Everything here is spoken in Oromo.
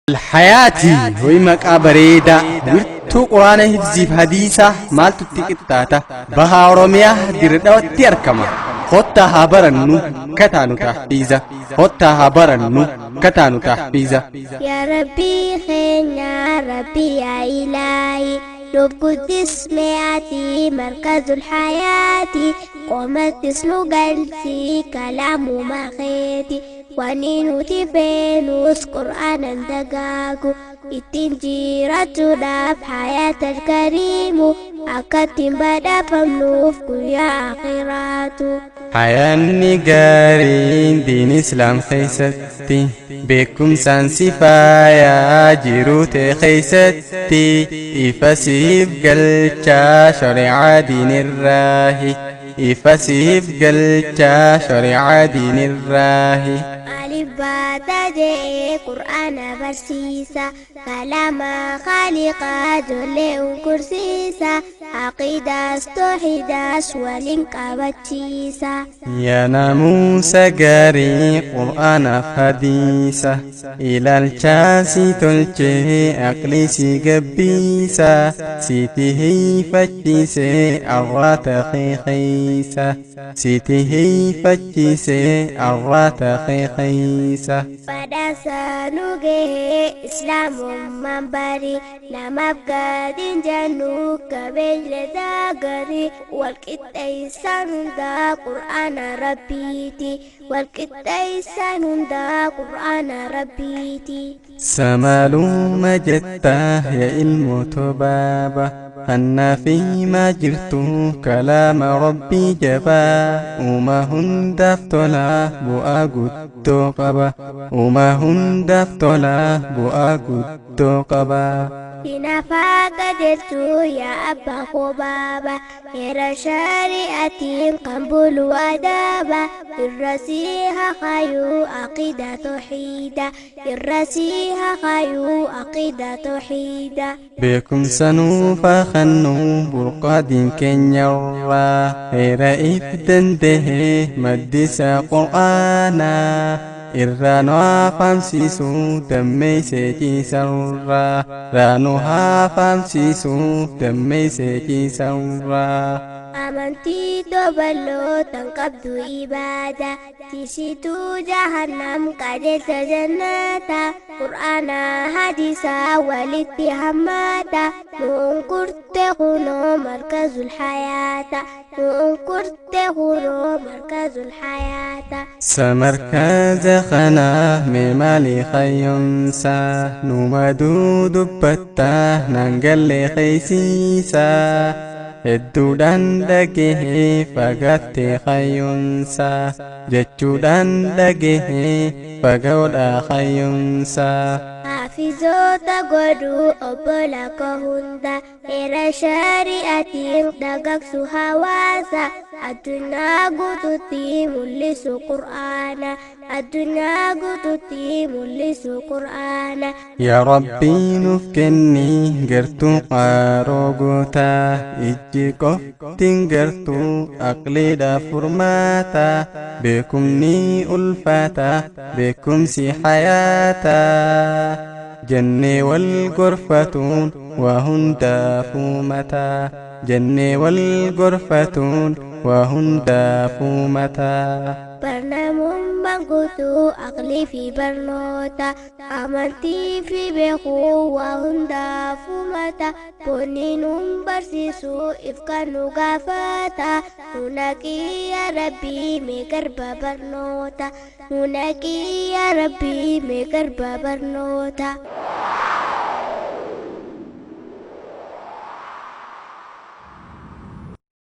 الحياتي هوي مقابريدا ويرتو قرآن حفظي حديثة مالتو تيكتاتا بها روميا ديردو تيركما خوتا هابرنو كتانو تحفيزة خوتا هابرنو كتانو تحفيزة يا ربي خين يا ربي يا إلهي روح قدس مئاتي مركز الحياة قومت تسلو قلتي كلام مخيتي ونينو تفينوس قرآنا دقاقو التنجيرة داف حياة الكريم أكتم بدا فمنوف يا آخراتو حياني قارين دين إسلام خيستي بكم سانسفايا جيروت خيستي إفسيف قلتا شريعة دين الراهي إفسيف قلتا شريعة دين الراهي الباتا جي قرآن برسيسا كلام خالقا جل كرسيسا عقيدة استوحيدة ولنك بتشيسا يا ناموس قاري قرآن حديثة إلى الشاسي تلجي أقليسي قبيسة سيته فتشيسي أرات خيخيسة سيته فتشيسي أرات خيخيسة pada sanuge Islam memberi nama gadin janu kabel dagari wal kitai sanunda Quran Rabbiti wal kitai sanunda Quran Rabbiti سمالو مجدته يا المتبابة أن فيما جرت كلام ربي جبا وما هندفتلا بؤاقود قبا وما هندفتلا بؤاقود قبا بنفاق جرتو يا أبا خبابا إلى شريعة قنبل ودابا الرسيها خيو عقيدة توحيدة الرسيها خيو عقيدة توحيدة بكم سنوفا خنو برقاد كنيرا إلى إفتنده مدسا قرآنا إرانو فامسيسو دمي سيكي سرا رانو فامسيسو دمي سيكي سرا amantii dobaloo tan qabdu ibaada tisituu jahannam qajeelcha jannata qur'aana hadiisaa walitti hammaata nuun kurte kunoo markazul hayaata nuun kurte kunoo markazul hayaata سمركز خنا ممالي خيونسا نمدو دبتا ننقل خيسيسا Hedduudhaan dhagahee fagaattee hayyuunsaa jechuudhaan dhagahee fagaadhaa hayyuunsaa. Hafizoota godhuu obbola koo hunda heera shari'aatiin dagaagsu hawaasa addunyaa guutuutti mul'isu qur'aana addunyaa guutuutti mul'isu qur'aana. Yaa Rabbii nuuf kenni gartuu qaaroo gootaa ijji qoftiin gartuu aqliidhaaf furmaata beekumni ulfaata beekumsi hayaata jennee wal gorfatuun waa hundaafuu mataa jennee wal gorfatuun waa hundaafuu mataa. Barnamummaan guutuu aqlii fi barnoota amantii fi beekuu waa hundaafuu mata boonni nuun barsiisuu ifkaan nu gaafata nunaqii yaa Rabbii mee garba barnoota nunaqii yaa Rabbii mee garba barnoota.